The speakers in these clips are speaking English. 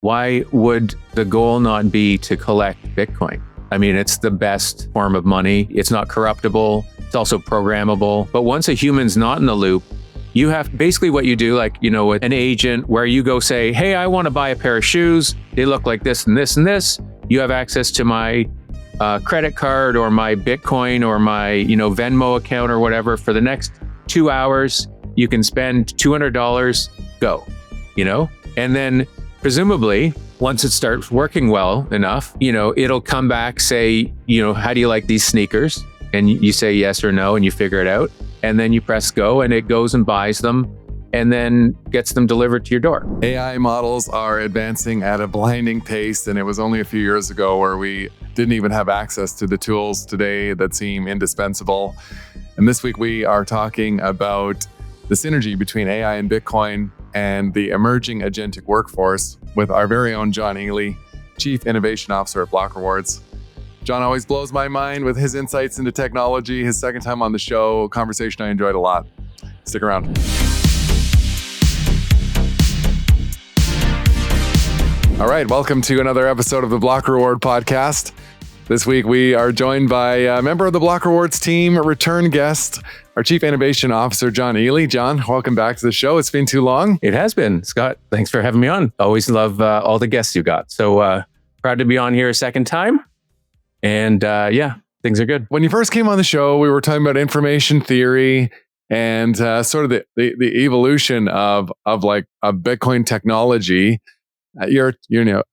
Why would the goal not be to collect Bitcoin? I mean, it's the best form of money. It's not corruptible. It's also programmable. But once a human's not in the loop, you have basically what you do, like, with an agent where you go say, hey, I want to buy a pair of shoes. They look like this and this and this. You have access to my credit card or my Bitcoin or my, Venmo account or whatever. For the next 2 hours, you can spend $200, go, and then presumably, once it starts working well enough, it'll come back, say, how do you like these sneakers? And you say yes or no, and you figure it out. And then you press go, and it goes and buys them and then gets them delivered to your door. AI models are advancing at a blinding pace, and it was only a few years ago where we didn't even have access to the tools today that seem indispensable. And this week we are talking about the synergy between AI and Bitcoin and the emerging agentic workforce with our very own John Ely, Chief Innovation Officer at Block Rewards. John always blows my mind with his insights into technology. His second time on the show, conversation I enjoyed a lot. Stick around. All right, welcome to another episode of the Block Reward podcast. This week we are joined by a member of the Block Rewards team, a return guest, our Chief Innovation Officer, John Ely. John, welcome back to the show. It's been too long. It has been. Scott, thanks for having me on. Always love all the guests you got. So proud to be on here a second time. And things are good. When you first came on the show, we were talking about information theory and sort of the evolution of Bitcoin technology. You're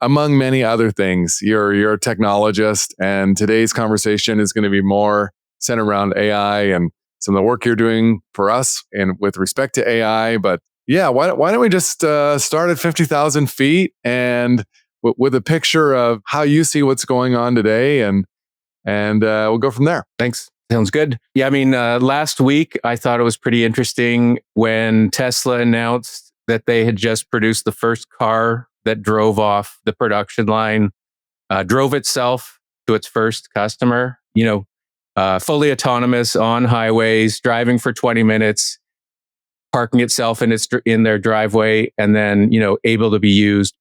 among many other things, you're a technologist, and today's conversation is going to be more centered around AI and some of the work you're doing for us and with respect to AI. But yeah, why don't we just start at 50,000 feet and with a picture of how you see what's going on today, and we'll go from there. Thanks. Sounds good. Yeah, I mean, last week I thought it was pretty interesting when Tesla announced that they had just produced the first car that drove off the production line, drove itself to its first customer, fully autonomous on highways, driving for 20 minutes, parking itself in their driveway, and then, able to be used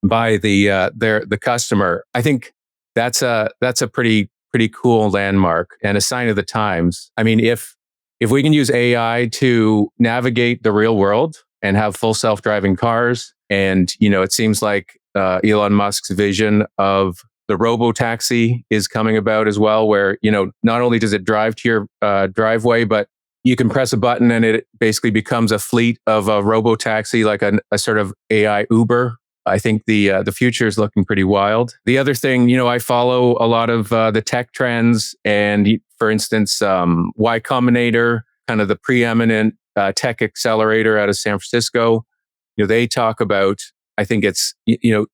by the customer. I think that's a pretty cool landmark and a sign of the times. I mean, if we can use AI to navigate the real world and have full self-driving cars, and it seems like Elon Musk's vision of the robo-taxi is coming about as well, where not only does it drive to your driveway, but you can press a button and it basically becomes a fleet of a robo-taxi, like a sort of AI Uber. I think the future is looking pretty wild. The other thing, I follow a lot of the tech trends, and for instance, Y Combinator, kind of the preeminent tech accelerator out of San Francisco. They talk about, I think it's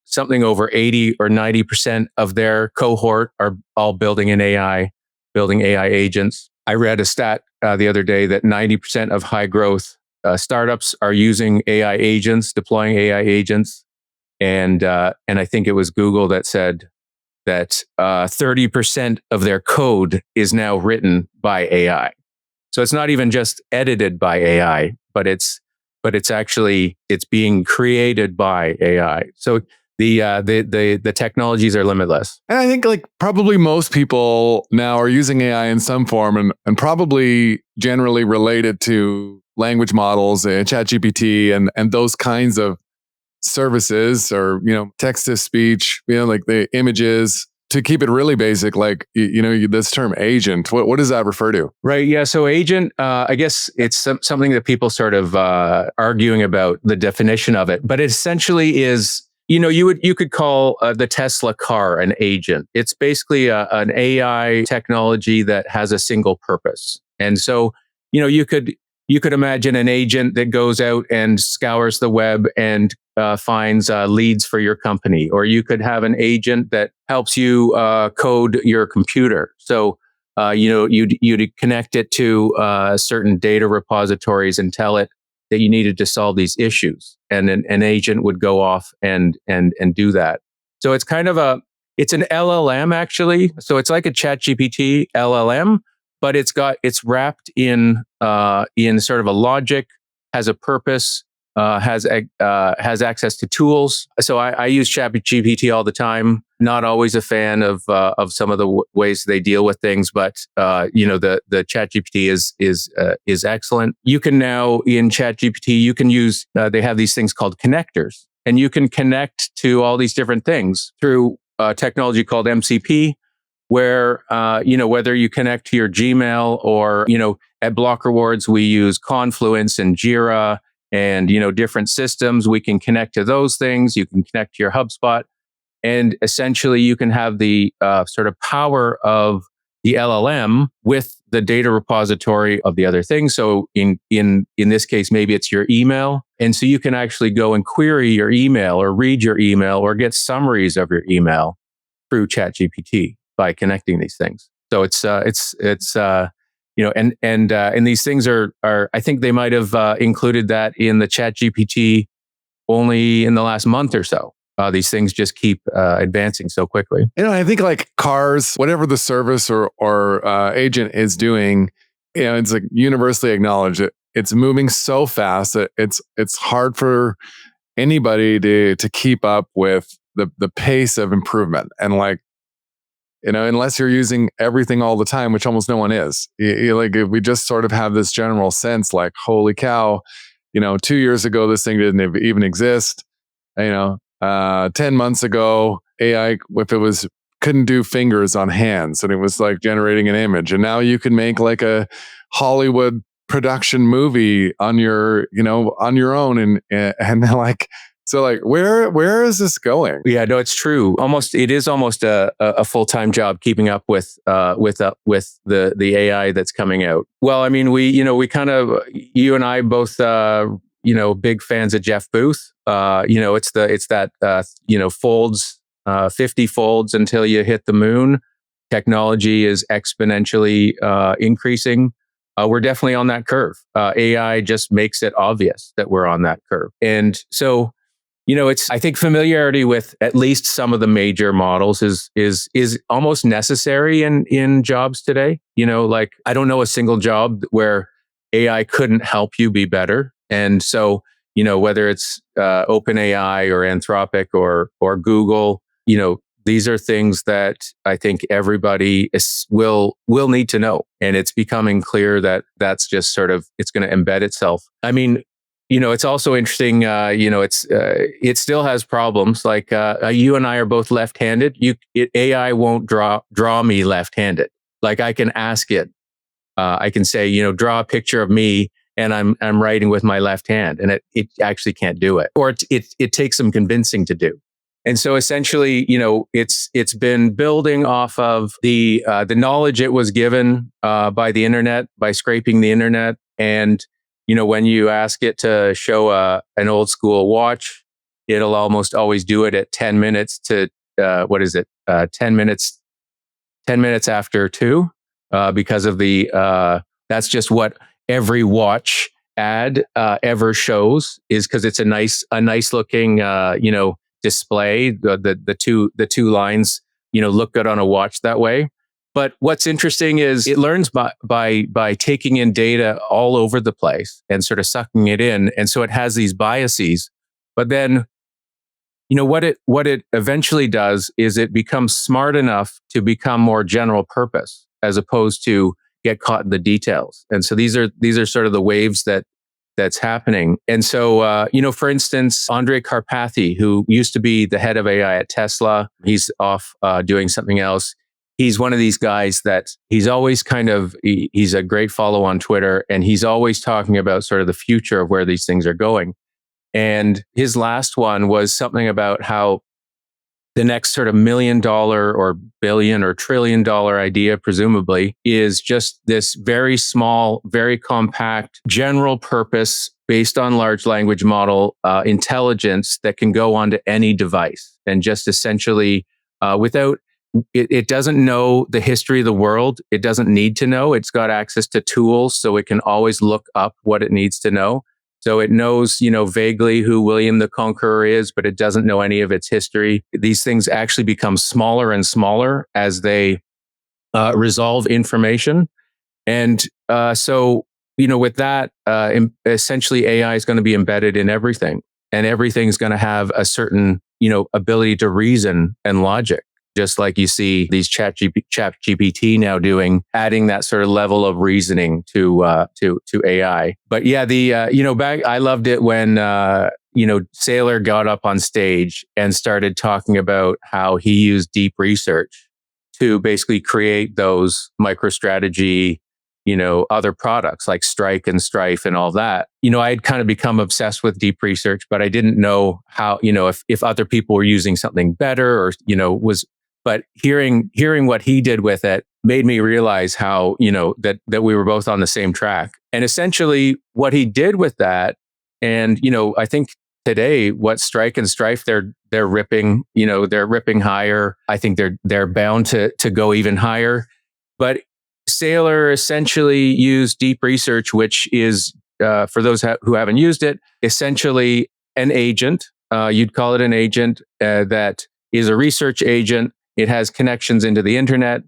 something over 80 or 90% of their cohort are all building AI agents. I read a stat the other day that 90% of high growth startups are using AI agents, deploying AI agents. And I think it was Google that said that 30% of their code is now written by AI. So it's not even just edited by AI, but it's being created by AI. So the technologies are limitless. And I think probably most people now are using AI in some form and probably generally related to language models, ChatGPT and those kinds of services, or text to speech, like the images. To keep it really basic, this term agent, what does that refer to? Right. Yeah. So agent, I guess it's something that people sort of arguing about the definition of it, but it essentially is, you could call the Tesla car an agent. It's basically an AI technology that has a single purpose. And so, you could imagine an agent that goes out and scours the web and finds leads for your company, or you could have an agent that helps you code your computer. So, you'd connect it to certain data repositories and tell it that you needed to solve these issues, and an agent would go off and do that. So it's kind of it's an LLM actually. So it's like a ChatGPT LLM, but it's wrapped in sort of a logic, has a purpose, has access to tools. So I use ChatGPT all the time. Not always a fan of some of the ways they deal with things, but the ChatGPT is excellent. You can now in ChatGPT you can use they have these things called connectors, and you can connect to all these different things through technology called MCP, where whether you connect to your Gmail or at Block Rewards we use Confluence and Jira and different systems. We can connect to those things. You can connect to your HubSpot, and essentially you can have the sort of power of the LLM with the data repository of the other things. So in this case, maybe it's your email, and so you can actually go and query your email or read your email or get summaries of your email through ChatGPT by connecting these things. So it's and these things are I think they might have included that in the ChatGPT only in the last month or so. These things just keep advancing so quickly. I think like cars, whatever the service or agent is doing, it's like universally acknowledged. It's moving so fast that it's hard for anybody to keep up with the pace of improvement. And like, unless you're using everything all the time, which almost no one is. Like we just sort of have this general sense like, holy cow, 2 years ago, this thing didn't even exist. 10 months ago, AI, if it couldn't do fingers on hands and it was like generating an image. And now you can make like a Hollywood production movie on your own. And like, so like, where is this going? Yeah, no, it's true. It is almost a full-time job keeping up with the AI that's coming out. Well, I mean, we kind of, you and I both, big fans of Jeff Booth. It's that folds, 50 folds until you hit the moon. Technology is exponentially increasing. We're definitely on that curve. AI just makes it obvious that we're on that curve, and so. I think familiarity with at least some of the major models is almost necessary in jobs today. Like I don't know a single job where AI couldn't help you be better. And so, whether it's OpenAI or Anthropic or Google, these are things that I think everybody will need to know. And it's becoming clear that that's just sort of, it's going to embed itself. I mean, it's also interesting. It still has problems. Like you and I are both left-handed. AI won't draw me left-handed. Like I can ask it. I can say, draw a picture of me, and I'm writing with my left hand, and it actually can't do it, or it takes some convincing to do. And so essentially, it's been building off of the knowledge it was given by the internet, by scraping the internet. And when you ask it to show an old school watch, it'll almost always do it at 10 minutes to 10 minutes after 2, because of that's just what every watch ad ever shows, is because it's a nice looking display. The two lines look good on a watch that way. But what's interesting is it learns by taking in data all over the place and sort of sucking it in. And so it has these biases. But then, what it eventually does is it becomes smart enough to become more general purpose as opposed to get caught in the details. And so these are sort of the waves that's happening. And so, for instance, Andrej Karpathy, who used to be the head of AI at Tesla, he's off doing something else. He's one of these guys that he's always he's a great follow on Twitter, and he's always talking about sort of the future of where these things are going. And his last one was something about how the next sort of $1 million or billion or $1 trillion idea, presumably, is just this very small, very compact, general purpose, based on large language model intelligence that can go onto any device, and just essentially without. It doesn't know the history of the world. It doesn't need to know. It's got access to tools, so it can always look up what it needs to know. So it knows, vaguely who William the Conqueror is, but it doesn't know any of its history. These things actually become smaller and smaller as they resolve information. And so, with that, essentially AI is going to be embedded in everything, and everything's going to have a certain, ability to reason and logic. Just like you see these chat GPT now doing, adding that sort of level of reasoning to AI. But yeah, back, I loved it when, Saylor got up on stage and started talking about how he used deep research to basically create those MicroStrategy, other products like Strike and Strife and all that. I had kind of become obsessed with deep research, but I didn't know how, if other people were using something better or, but hearing what he did with it made me realize how, that we were both on the same track. And essentially what he did with that, and, I think today what Strike and Strife, they're ripping, they're ripping higher. I think they're bound to go even higher. But Saylor essentially used deep research, which is, for those who haven't used it, essentially an agent. You'd call it an agent that is a research agent. It has connections into the internet,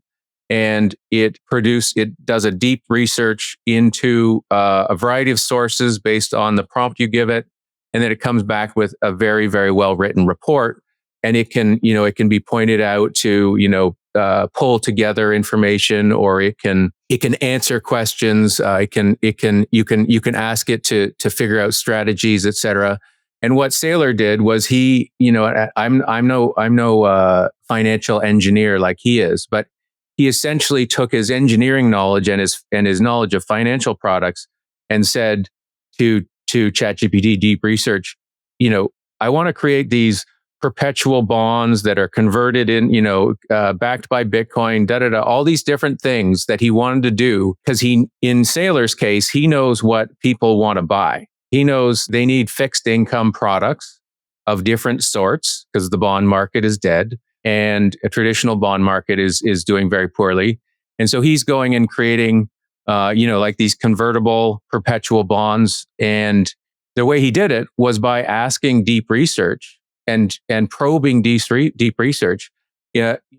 and it does a deep research into a variety of sources based on the prompt you give it, and then it comes back with a very, very well written report. And it can be pointed out to, pull together information, or it can answer questions. You can ask it to figure out strategies, etc. And what Saylor did was I'm no financial engineer like he is, but he essentially took his engineering knowledge and his knowledge of financial products and said to ChatGPT deep research, I want to create these perpetual bonds that are converted in, backed by Bitcoin, all these different things that he wanted to do, because in Saylor's case, he knows what people want to buy. He knows they need fixed income products of different sorts because the bond market is dead and a traditional bond market is doing very poorly. And so he's going and creating, like these convertible perpetual bonds. And the way he did it was by asking deep research and probing deep research.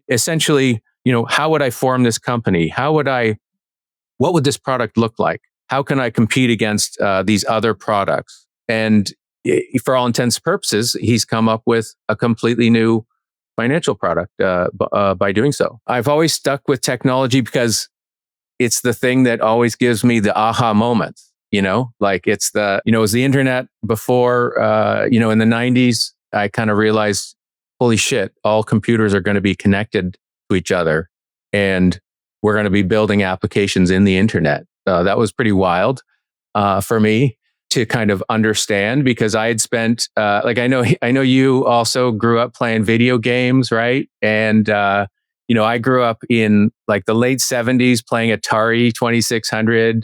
Essentially, how would I form this company? What would this product look like? How can I compete against these other products? And for all intents and purposes, he's come up with a completely new financial product by doing so. I've always stuck with technology because it's the thing that always gives me the aha moments. Like it's it was the internet before, in the 90s, I kind of realized, holy shit, all computers are going to be connected to each other, and we're going to be building applications in the internet. That was pretty wild for me to kind of understand, because I had spent, I know you also grew up playing video games, right? And, I grew up in like the late 70s playing Atari 2600,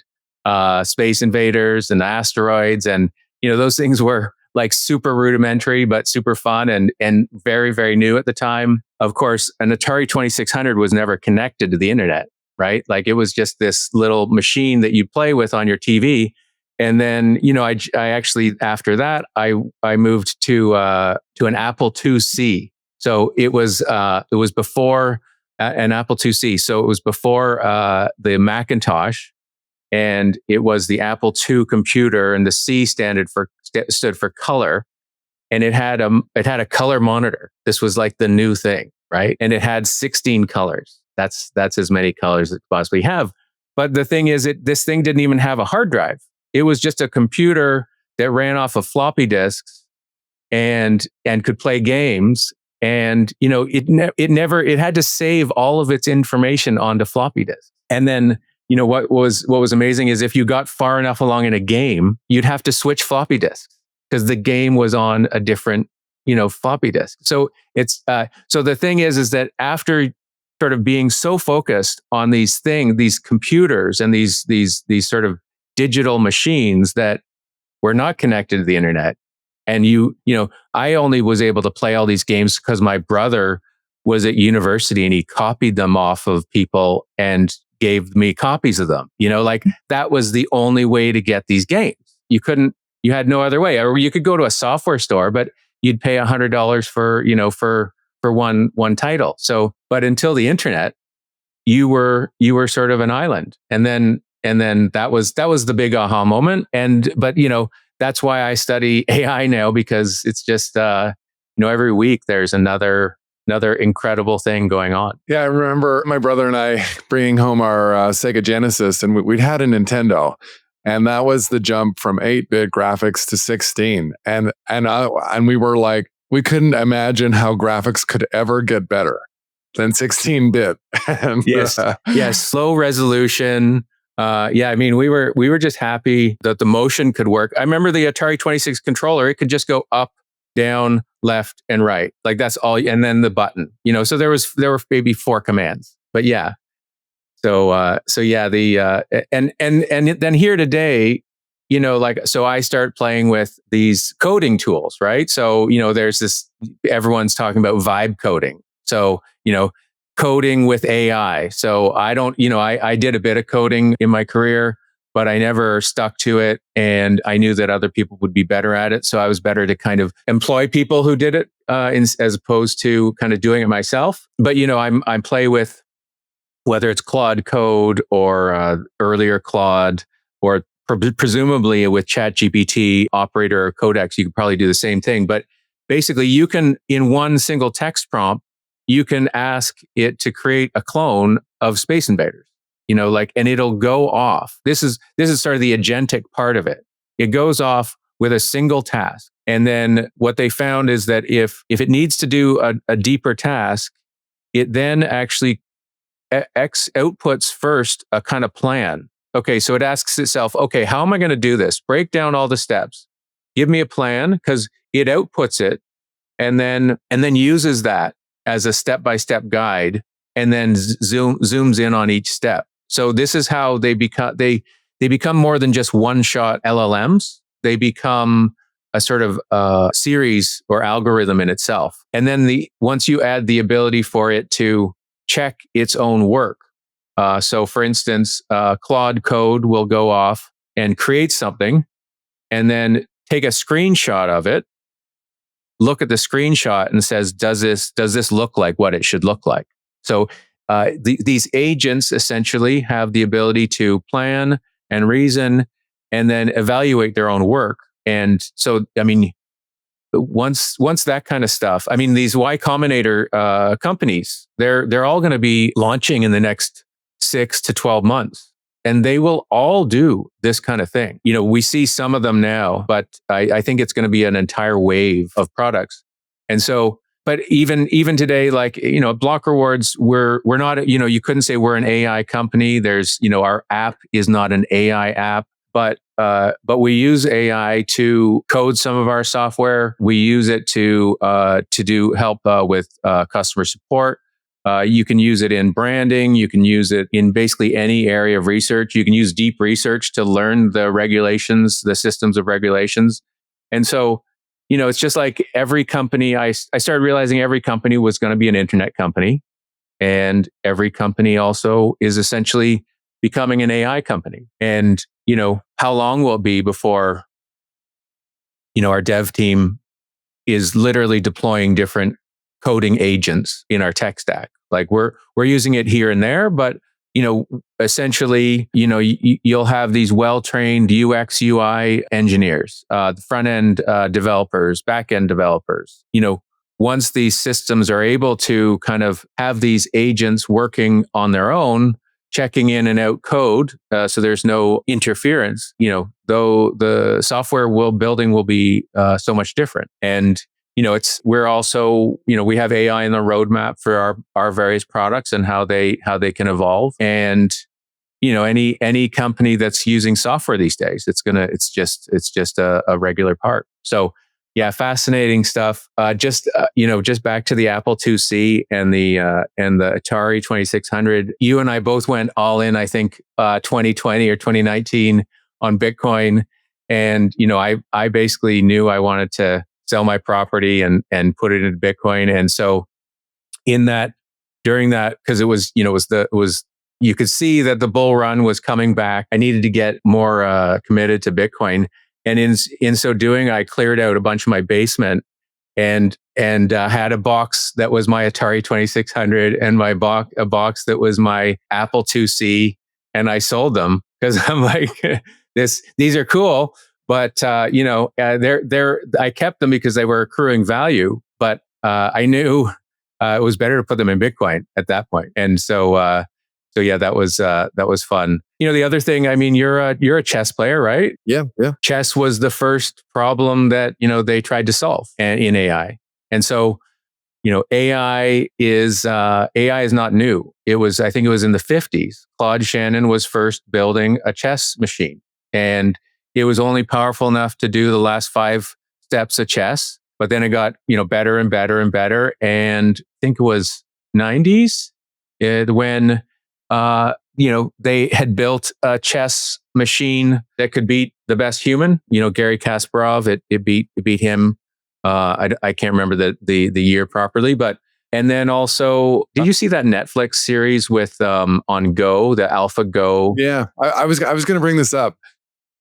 Space Invaders and Asteroids. And, those things were like super rudimentary, but super fun and very, very new at the time. Of course, an Atari 2600 was never connected to the internet, right? Like it was just this little machine that you play with on your TV. And then, I actually, after that, I moved to an Apple IIc. So it was before an Apple IIc. So it was before the Macintosh, and it was the Apple II computer, and the C stood for color, and it had a color monitor. This was like the new thing, right? And it had 16 colors. That's as many colors as it could possibly have. But the thing is, this thing didn't even have a hard drive. It was just a computer that ran off of floppy disks and could play games. And it had to save all of its information onto floppy disks. And then what was amazing is if you got far enough along in a game, you'd have to switch floppy disks because the game was on a different floppy disk. So it's so the thing is that after sort of being so focused on these computers and these sort of digital machines that were not connected to the internet. And I only was able to play all these games because my brother was at university and he copied them off of people and gave me copies of them. Like that was the only way to get these games. You had no other way. Or you could go to a software store, but you'd pay $100 for one title. So, but until the internet, you were sort of an island. And then And then that was the big aha moment. But that's why I study AI now, because it's just every week there's another incredible thing going on. Yeah, I remember my brother and I bringing home our Sega Genesis, and we'd had a Nintendo, and that was the jump from 8-bit graphics to 16, and we were like, we couldn't imagine how graphics could ever get better than 16-bit. Yes, slow resolution. I mean, we were just happy that the motion could work. I remember the Atari 26 controller; it could just go up, down, left, and right. Like that's all, and then the button. So there were maybe 4 commands, but yeah. So yeah, and then here today, so I start playing with these coding tools, right? So there's this, everyone's talking about vibe coding. So coding with AI. So I don't, I did a bit of coding in my career, but I never stuck to it. And I knew that other people would be better at it. So I was better to kind of employ people who did it as opposed to kind of doing it myself. But, I play with, whether it's Claude Code or earlier Claude, or presumably with ChatGPT, Operator, or Codex, you could probably do the same thing. But basically, you can, in one single text prompt, you can ask it to create a clone of Space Invaders, and it'll go off. This is sort of the agentic part of it. It goes off with a single task. And then what they found is that if it needs to do a deeper task, it then actually outputs first a kind of plan. Okay, so it asks itself, okay, how am I going to do this? Break down all the steps. Give me a plan, because it outputs it and then uses that as a step-by-step guide, and then zooms in on each step. So this is how they become more than just one-shot LLMs. They become a sort of series or algorithm in itself. And then once you add the ability for it to check its own work. So for instance, Claude Code will go off and create something, and then take a screenshot of it, look at the screenshot, and says, does this look like what it should look like? So these agents essentially have the ability to plan and reason and then evaluate their own work. And so, I mean, once that kind of stuff, I mean, these Y Combinator companies, they're all going to be launching in the next 6 to 12 months. And they will all do this kind of thing. We see some of them now, but I think it's going to be an entire wave of products. And so, but even today, like, Block Rewards, we're not, you couldn't say we're an AI company. There's, our app is not an AI app, but we use AI to code some of our software. We use it to do help with customer support. You can use it in branding. You can use it in basically any area of research. You can use deep research to learn the regulations, the systems of regulations. And so, it's just like every company, I started realizing every company was going to be an internet company. And every company also is essentially becoming an AI company. And, how long will it be before, our dev team is literally deploying different coding agents in our tech stack? Like we're using it here and there, but essentially, you'll have these well-trained UX UI engineers, the front end developers, back end developers. Once these systems are able to kind of have these agents working on their own, checking in and out code, so there's no interference, though the software building will be so much different. And we're also, we have AI in the roadmap for our various products and how they can evolve. And, any company that's using software these days, it's just a regular part. So yeah, fascinating stuff. Just back to the Apple IIc and the Atari 2600. You and I both went all in, I think, 2020 or 2019 on Bitcoin. And, I basically knew I wanted to sell my property and put it into Bitcoin. And so during that, because it was you could see that the bull run was coming back. I needed to get more committed to Bitcoin. And in so doing, I cleared out a bunch of my basement and had a box that was my Atari 2600 and a box that was my Apple IIc, and I sold them. because I'm like, these are cool, but I kept them because they were accruing value, but I knew it was better to put them in Bitcoin at that point. And so yeah, that was fun. The other thing, I mean, you're a chess player, right? Yeah, yeah. Chess was the first problem that they tried to solve in AI, and so AI is not new. I think it was in the 50s. Claude Shannon was first building a chess machine, and it was only powerful enough to do the last 5 steps of chess. But then it got better and better and better. And I think it was 90s when they had built a chess machine that could beat the best human. Gary Kasparov. It beat him. I can't remember the year properly, but and then also, did you see that Netflix series with on Go, the Alpha Go? Yeah, I was going to bring this up.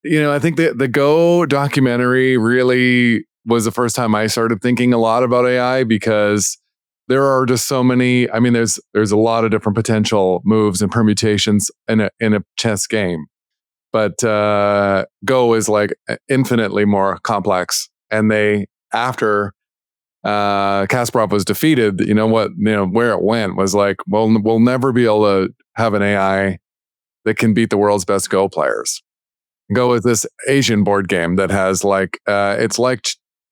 I think the Go documentary really was the first time I started thinking a lot about AI, because there are just so many. I mean, there's a lot of different potential moves and permutations in a chess game, but Go is like infinitely more complex. And after Kasparov was defeated, where it went was like, well, we'll never be able to have an AI that can beat the world's best Go players. Go is this Asian board game that has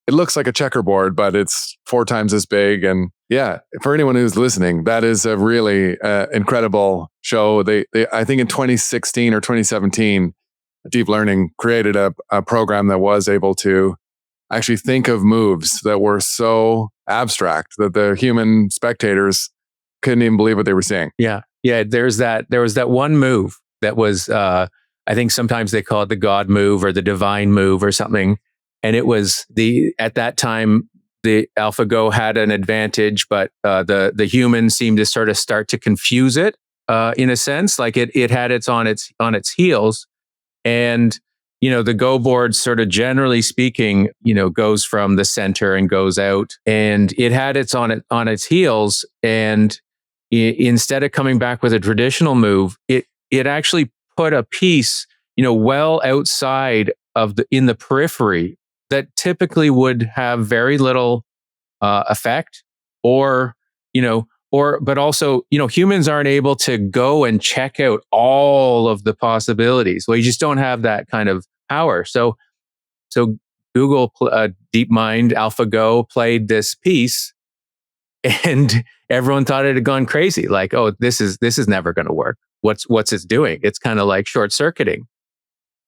it looks like a checkerboard, but it's 4 times as big. And yeah, for anyone who's listening, that is a really incredible show. They I think in 2016 or 2017, deep learning created a program that was able to actually think of moves that were so abstract that the human spectators couldn't even believe what they were seeing. Yeah. There was that one move that was, I think sometimes they call it the God move or the divine move or something. And it was at that time, the AlphaGo had an advantage, but the humans seemed to sort of start to confuse it in a sense. Like it had on its heels. And the Go board, sort of generally speaking, goes from the center and goes out, and it had on its heels. And instead of coming back with a traditional move, it actually put a piece, well outside in the periphery that typically would have very little effect, but also, humans aren't able to go and check out all of the possibilities. Well, you just don't have that kind of power. So Google DeepMind AlphaGo played this piece, and everyone thought it had gone crazy. Like, oh, this is never going to work. What's it doing? It's kind of like short circuiting.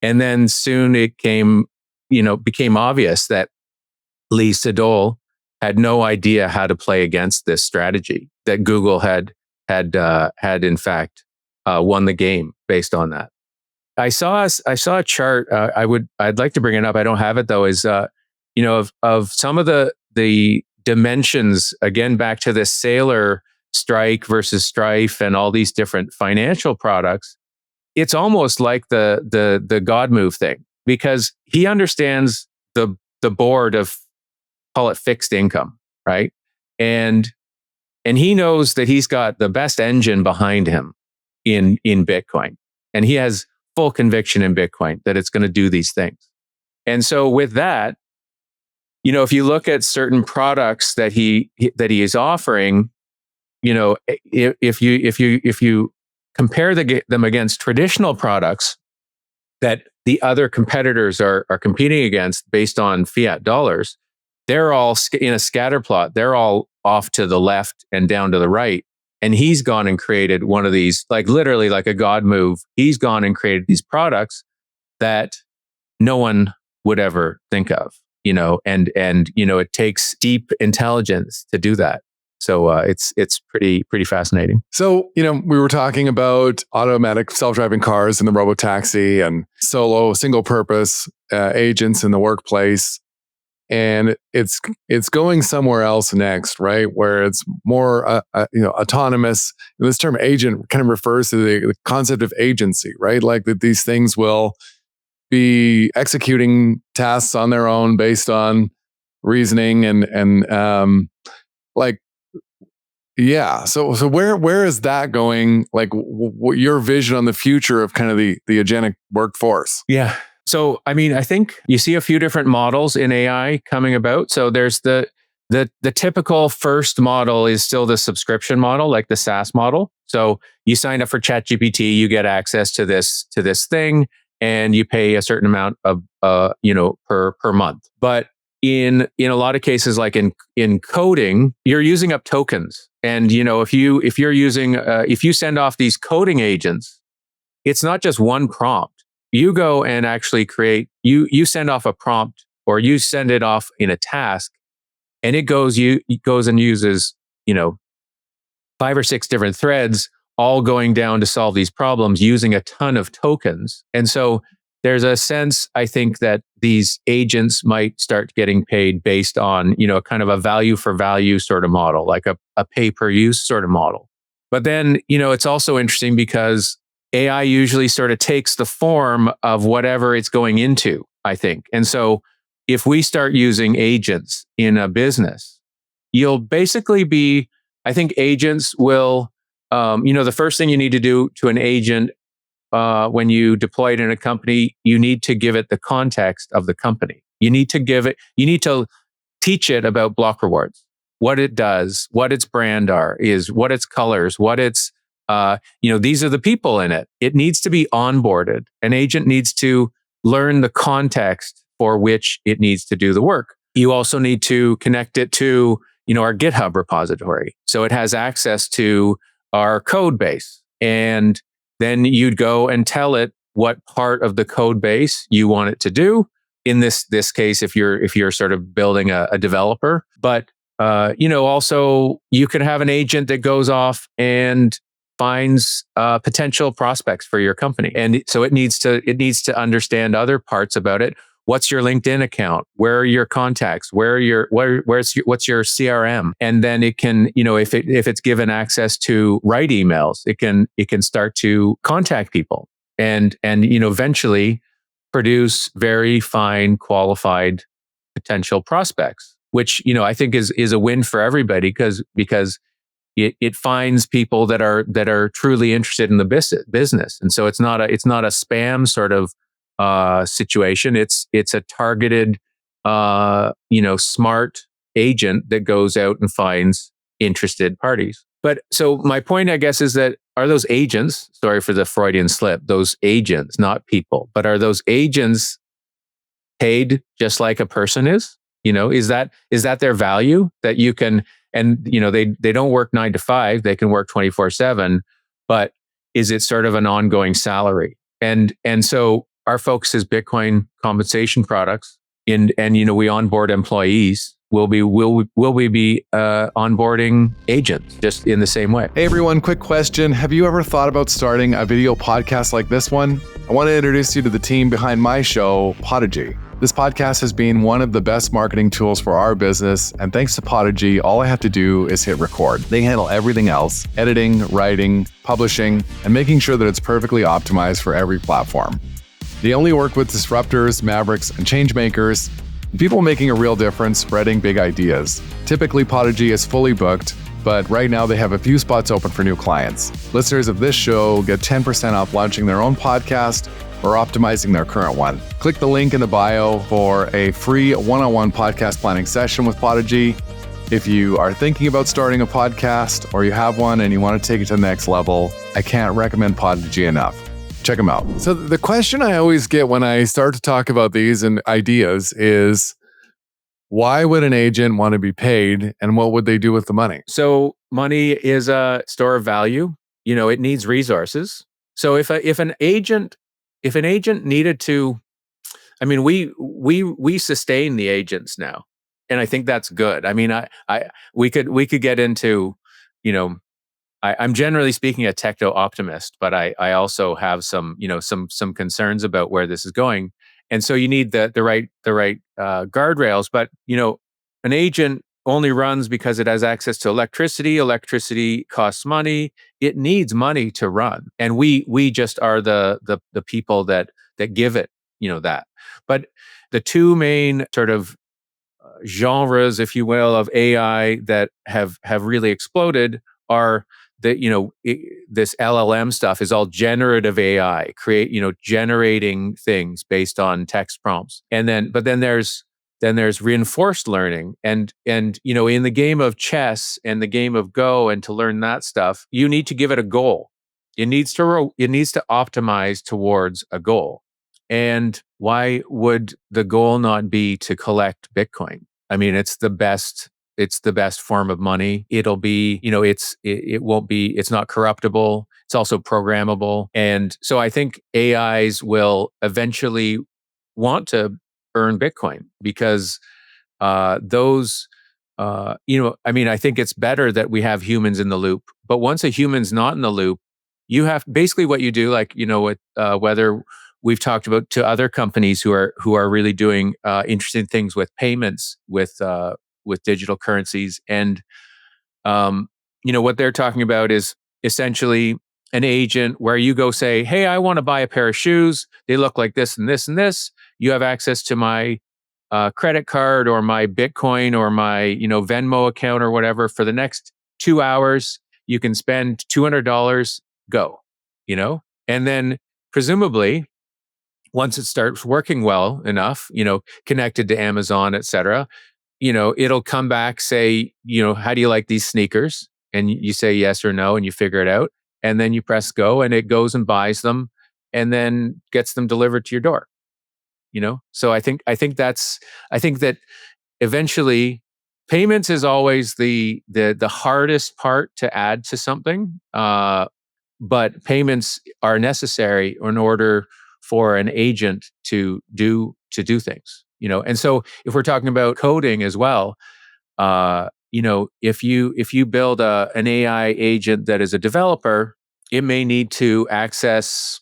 And then soon it became obvious that Lee Sedol had no idea how to play against this strategy, that Google had in fact won the game based on that. I saw a chart. I'd like to bring it up. I don't have it though. Is of some of the dimensions, again back to this Saylor strike versus Strife and all these different financial products. It's almost like the God move thing, because he understands the board of, call it fixed income, right? And he knows that he's got the best engine behind him in Bitcoin, and he has full conviction in Bitcoin that it's going to do these things. And so with that, if you look at certain products that he is offering, if you compare them against traditional products that the other competitors are competing against based on fiat dollars, they're all in a scatter plot. They're all off to the left and down to the right. And he's gone and created one of these, like literally like a God move. He's gone and created these products that no one would ever think of, and it takes deep intelligence to do that. So it's pretty fascinating. So, we were talking about automatic self-driving cars and the robotaxi and solo single purpose agents in the workplace. And it's going somewhere else next, right? Where it's more, autonomous. This term agent kind of refers to the concept of agency, right? Like that these things will be executing tasks on their own based on reasoning and like Yeah. So where is that going? Like your vision on the future of kind of the agentic workforce? Yeah. So, I mean, I think you see a few different models in AI coming about. So there's the typical first model is still the subscription model, like the SaaS model. So you sign up for ChatGPT, you get access to this thing, and you pay a certain amount of per month. But in a lot of cases, like in coding, you're using up tokens. And if you're using if you send off these coding agents, it's not just one prompt. You go and actually you send off a prompt, or you send it off in a task, and it goes and uses, 5 or 6 different threads, all going down to solve these problems using a ton of tokens. And so there's a sense, I think, that these agents might start getting paid based on, kind of a value for value sort of model, like a pay per use sort of model. But then, it's also interesting because AI usually sort of takes the form of whatever it's going into, I think. And so if we start using agents in a business, you'll basically be, I think agents will, the first thing you need to do to an agent when you deploy it in a company, you need to give it the context of the company. You need to teach it about block rewards, what it does, what its brand is, what its colors, what its, these are the people in it. It needs to be onboarded. An agent needs to learn the context for which it needs to do the work. You also need to connect it to, our GitHub repository. So it has access to our code base. And then you'd go and tell it what part of the code base you want it to do. In this case, if you're sort of building a developer, but also you could have an agent that goes off and finds potential prospects for your company, and so it needs to understand other parts about it. What's your LinkedIn account? Where are your contacts? What's your CRM? And then it can, if it's given access to write emails, it can start to contact people and eventually produce very fine, qualified potential prospects, which I think is a win for everybody because it finds people that are truly interested in the business, and so it's not a spam sort of situation. It's a targeted, smart agent that goes out and finds interested parties. But so my point, I guess, is that are those agents, sorry for the Freudian slip, those agents, not people, but are those agents paid just like a person is? Is that their value that you can, and they don't work 9 to 5, they can work 24/7, but is it sort of an ongoing salary? And so our focus is Bitcoin compensation products, and we onboard employees. Will we be onboarding agents just in the same way? Hey everyone, quick question. Have you ever thought about starting a video podcast like this one? I want to introduce you to the team behind my show, Podigy. This podcast has been one of the best marketing tools for our business, and thanks to Podigy, all I have to do is hit record. They handle everything else: editing, writing, publishing, and making sure that it's perfectly optimized for every platform. They only work with disruptors, mavericks, and change makers, people making a real difference, spreading big ideas. Typically, Podigy is fully booked, but right now they have a few spots open for new clients. Listeners of this show get 10% off launching their own podcast or optimizing their current one. Click the link in the bio for a free one-on-one podcast planning session with Podigy. If you are thinking about starting a podcast or you have one and you want to take it to the next level, I can't recommend Podigy enough. Check them out. So the question I always get when I start to talk about these and ideas is, why would an agent want to be paid, and what would they do with the money? So money is a store of value. It needs resources. So if an agent needed to, I mean, we sustain the agents now, and I think that's good. I mean, we could get into, I'm generally speaking a techno optimist, but I also have some concerns about where this is going, and so you need the right guardrails. But an agent only runs because it has access to electricity. Electricity costs money. It needs money to run, and we just are the people that give it that. But the two main sort of genres, if you will, of AI that have really exploded are that, this LLM stuff is all generative AI, generating things based on text prompts. But then there's reinforced learning, and in the game of chess and the game of Go, and to learn that stuff, you need to give it a goal. It needs to optimize towards a goal. And why would the goal not be to collect Bitcoin? I mean, it's the best form of money. It'll be, it won't be, it's not corruptible. It's also programmable. And so I think AIs will eventually want to earn Bitcoin because I think it's better that we have humans in the loop. But once a human's not in the loop, you have basically what you do, like, whether we've talked about to other companies who are really doing interesting things with payments, with digital currencies. And what they're talking about is essentially an agent where you go say, hey, I want to buy a pair of shoes. They look like this and this and this. You have access to my credit card or my Bitcoin or my Venmo account or whatever for the next 2 hours. You can spend $200. Go, and then presumably once it starts working well enough, connected to Amazon, et cetera, it'll come back, say, how do you like these sneakers? And you say yes or no, and you figure it out. And then you press go, and it goes and buys them and then gets them delivered to your door. So I think that eventually payments is always the hardest part to add to something. But payments are necessary in order for an agent to do things. And so if we're talking about coding as well, if you build an AI agent that is a developer, it may need to access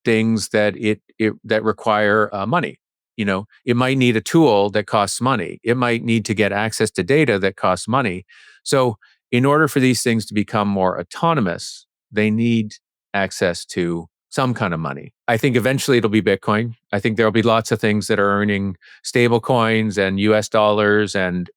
things that require money. It might need a tool that costs money. It might need to get access to data that costs money. So in order for these things to become more autonomous, they need access to some kind of money. I think eventually it'll be Bitcoin. I think there'll be lots of things that are earning stable coins and US dollars and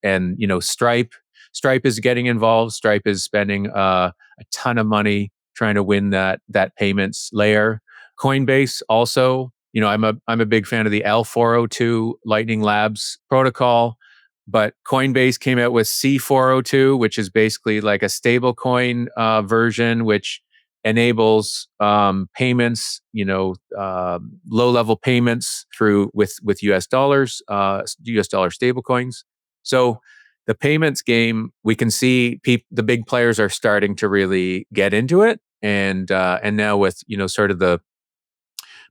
Stripe. Stripe is getting involved. Stripe is spending a ton of money trying to win that payments layer. Coinbase also, I'm a big fan of the L402 Lightning Labs protocol, but Coinbase came out with C402, which is basically like a stablecoin version, which enables payments, low level payments with US dollars, US dollar stablecoins. So the payments game, we can see the big players are starting to really get into it, and now with sort of the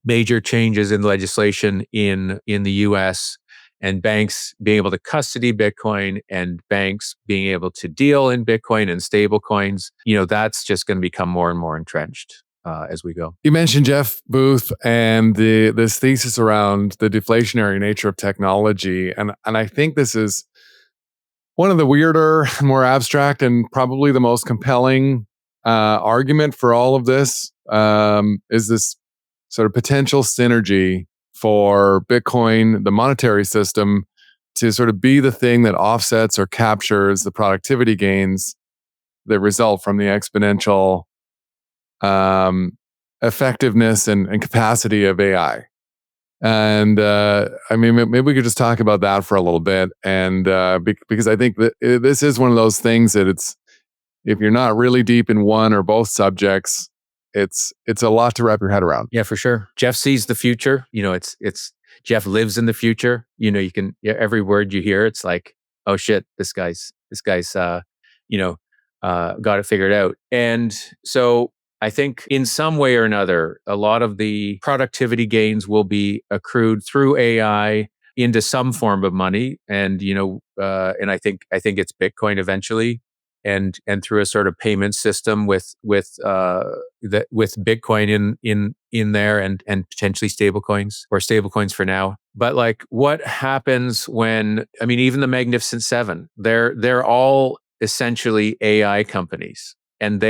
major changes in legislation in the US, and banks being able to custody Bitcoin and banks being able to deal in Bitcoin and stable coins, that's just going to become more and more entrenched as we go. You mentioned Jeff Booth and this thesis around the deflationary nature of technology. And I think this is one of the weirder, more abstract, and probably the most compelling argument for all of this is this sort of potential synergy for Bitcoin, the monetary system, to sort of be the thing that offsets or captures the productivity gains that result from the exponential effectiveness and capacity of AI. And I mean, maybe we could just talk about that for a little bit. And because I think that this is one of those things that if you're not really deep in one or both subjects, it's a lot to wrap your head around. Yeah, for sure. Jeff sees the future. It's Jeff lives in the future. You can every word you hear, it's like, oh shit, this guy's got it figured out. And so I think in some way or another, a lot of the productivity gains will be accrued through AI into some form of money, and and I think it's Bitcoin eventually, and through a sort of payment system with Bitcoin in there, and potentially stablecoins, or stablecoins for now. But like, what happens when? I mean, even the Magnificent Seven, they're all essentially AI companies, and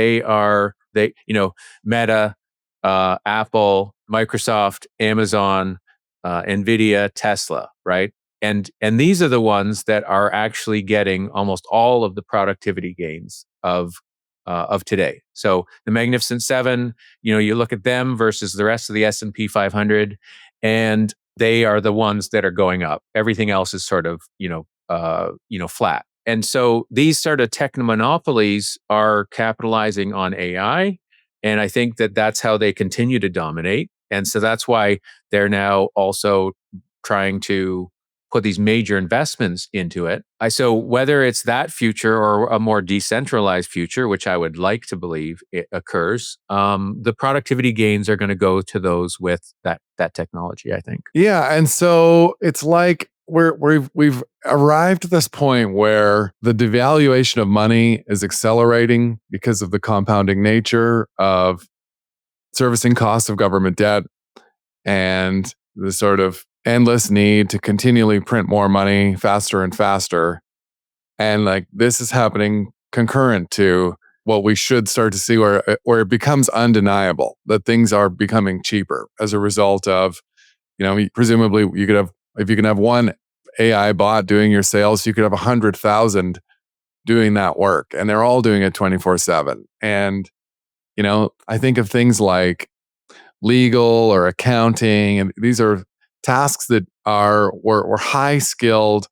Meta, Apple, Microsoft, Amazon, Nvidia, Tesla, right? and these are the ones that are actually getting almost all of the productivity gains of today. So the Magnificent Seven, you look at them versus the rest of the S&P 500, and they are the ones that are going up. Everything else is sort of flat. And so these sort of tech monopolies are capitalizing on AI, and I think that that's how they continue to dominate. And so that's why they're now also trying to put these major investments into it. So whether it's that future or a more decentralized future, which I would like to believe it occurs, the productivity gains are going to go to those with that technology, I think. Yeah, and so it's like we've arrived at this point where the devaluation of money is accelerating because of the compounding nature of servicing costs of government debt and the sort of endless need to continually print more money faster and faster. And like this is happening concurrent to what we should start to see where it becomes undeniable that things are becoming cheaper as a result of, presumably you could have, if you can have one AI bot doing your sales, you could have 100,000 doing that work, and they're all doing it 24/7. And, I think of things like legal or accounting, and these are tasks that were high skilled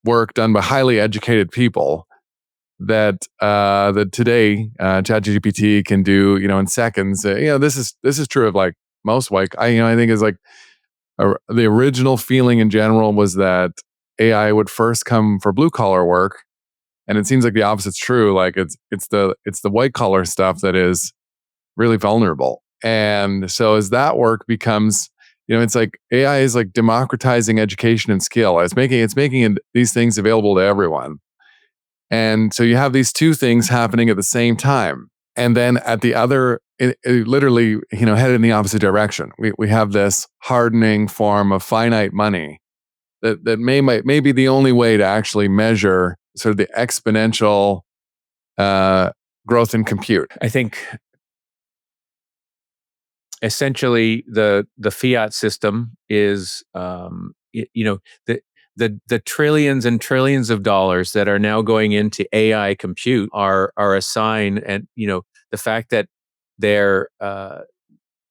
work done by highly educated people that today ChatGPT can do, in seconds. This is true of like most like I think is like the original feeling in general was that AI would first come for blue collar work, and it seems like the opposite's true. Like it's the white collar stuff that is really vulnerable. And so as that work becomes, it's like AI is like democratizing education and skill. It's making these things available to everyone. And so you have these two things happening at the same time. And then at the other, it literally, headed in the opposite direction. We have this hardening form of finite money that may be the only way to actually measure sort of the exponential growth in compute. I think essentially the fiat system is the trillions and trillions of dollars that are now going into AI compute are a sign, and the fact that they're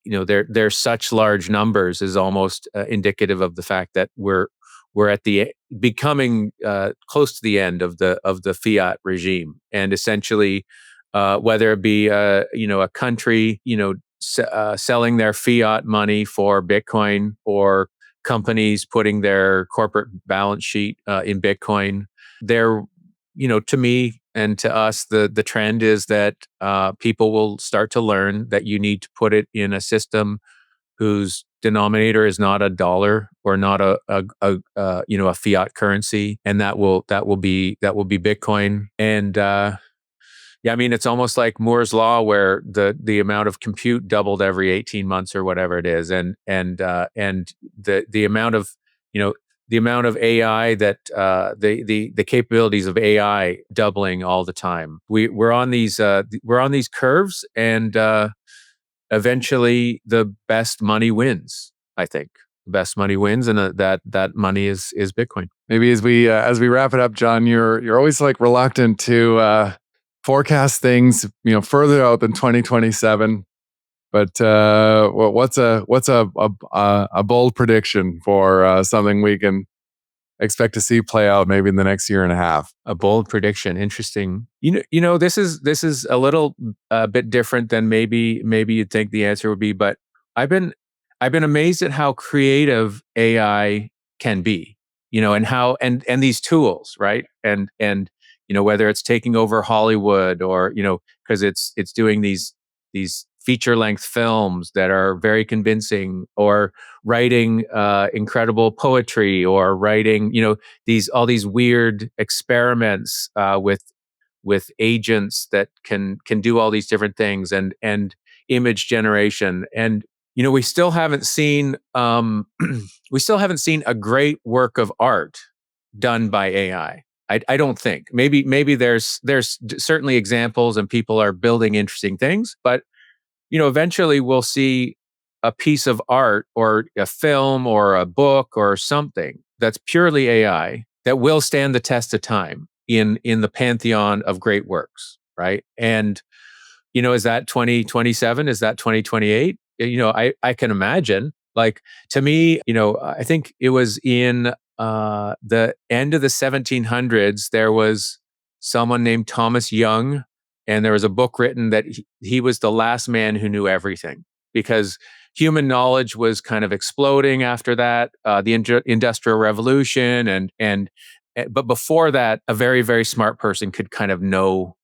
they're such large numbers is almost indicative of the fact that we're at the becoming close to the end of the fiat regime, and essentially whether it be a country selling their fiat money for Bitcoin, or companies putting their corporate balance sheet in Bitcoin. They're, to me and to us, the trend is that people will start to learn that you need to put it in a system whose denominator is not a dollar or not a fiat currency, and that will be Bitcoin. And yeah, I mean, it's almost like Moore's law, where the amount of compute doubled every 18 months or whatever it is, and the amount of the amount of AI that the capabilities of AI doubling all the time. We're on these curves, and eventually the best money wins. I think the best money wins, and that money is Bitcoin. Maybe as we wrap it up, John, you're always like reluctant to forecast things, further out than 2027. But what's a bold prediction for something we can expect to see play out maybe in the next year and a half? A bold prediction, interesting. This is a little bit different than maybe you'd think the answer would be, but I've been amazed at how creative AI can be, and how and these tools, right? And whether it's taking over Hollywood, or because it's doing these feature length films that are very convincing, or writing incredible poetry, or writing all these weird experiments with agents that can do all these different things, and image generation. And we still haven't seen a great work of art done by AI. I don't think. Maybe there's certainly examples, and people are building interesting things, but eventually we'll see a piece of art, or a film, or a book, or something that's purely AI that will stand the test of time in the pantheon of great works, right? And is that 2027? Is that 2028? I can imagine. Like, to me, I think it was in the end of the 1700s, there was someone named Thomas Young, and there was a book written that he was the last man who knew everything, because human knowledge was kind of exploding after that, the Industrial Revolution, but before that, a very, very smart person could kind of know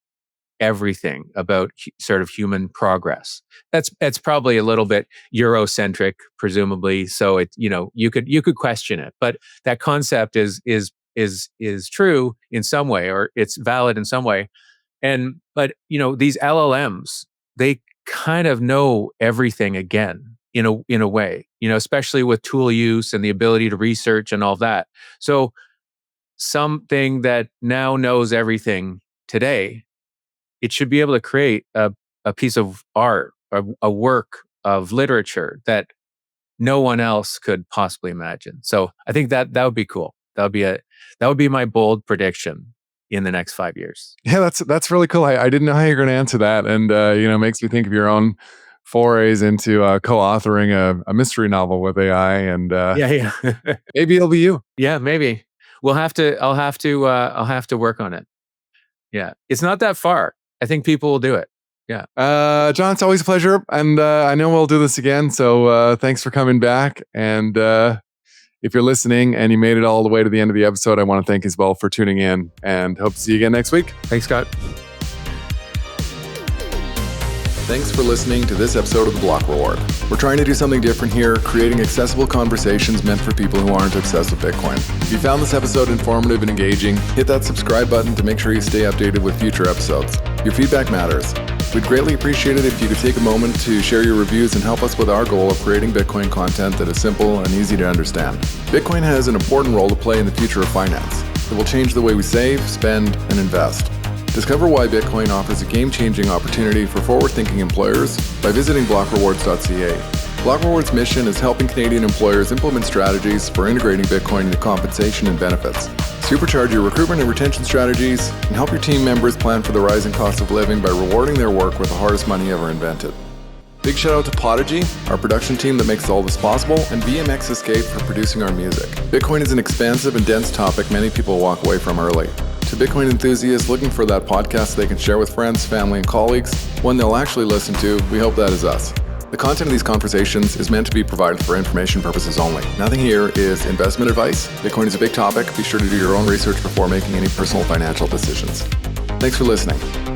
everything about sort of human progress. That's probably a little bit Eurocentric, presumably. So you could question it, but that concept is true in some way, or it's valid in some way. But these LLMs, they kind of know everything again in a way, especially with tool use and the ability to research and all that. So something that now knows everything today, it should be able to create a piece of art, a work of literature that no one else could possibly imagine. So I think that would be cool. That would be my bold prediction in the next 5 years. Yeah, that's really cool. I didn't know how you're going to answer that, and makes me think of your own forays into co-authoring a mystery novel with AI, and yeah, maybe it'll be you. Yeah, maybe I'll have to work on it. Yeah, it's not that far. I think people will do it. Yeah. John, it's always a pleasure, and I know we'll do this again. So thanks for coming back. And if you're listening and you made it all the way to the end of the episode, I want to thank you as well for tuning in, and hope to see you again next week. Thanks, Scott. Thanks for listening to this episode of The Block Reward. We're trying to do something different here, creating accessible conversations meant for people who aren't obsessed with Bitcoin. If you found this episode informative and engaging, hit that subscribe button to make sure you stay updated with future episodes. Your feedback matters. We'd greatly appreciate it if you could take a moment to share your reviews and help us with our goal of creating Bitcoin content that is simple and easy to understand. Bitcoin has an important role to play in the future of finance. It will change the way we save, spend, and invest. Discover why Bitcoin offers a game-changing opportunity for forward-thinking employers by visiting blockrewards.ca. Block Rewards' mission is helping Canadian employers implement strategies for integrating Bitcoin into compensation and benefits, supercharge your recruitment and retention strategies, and help your team members plan for the rising cost of living by rewarding their work with the hardest money ever invented. Big shout out to Podigy, our production team that makes all this possible, and BMX Escape for producing our music. Bitcoin is an expansive and dense topic many people walk away from early. To Bitcoin enthusiasts looking for that podcast they can share with friends, family, and colleagues, one they'll actually listen to, we hope that is us. The content of these conversations is meant to be provided for information purposes only. Nothing here is investment advice. Bitcoin is a big topic. Be sure to do your own research before making any personal financial decisions. Thanks for listening.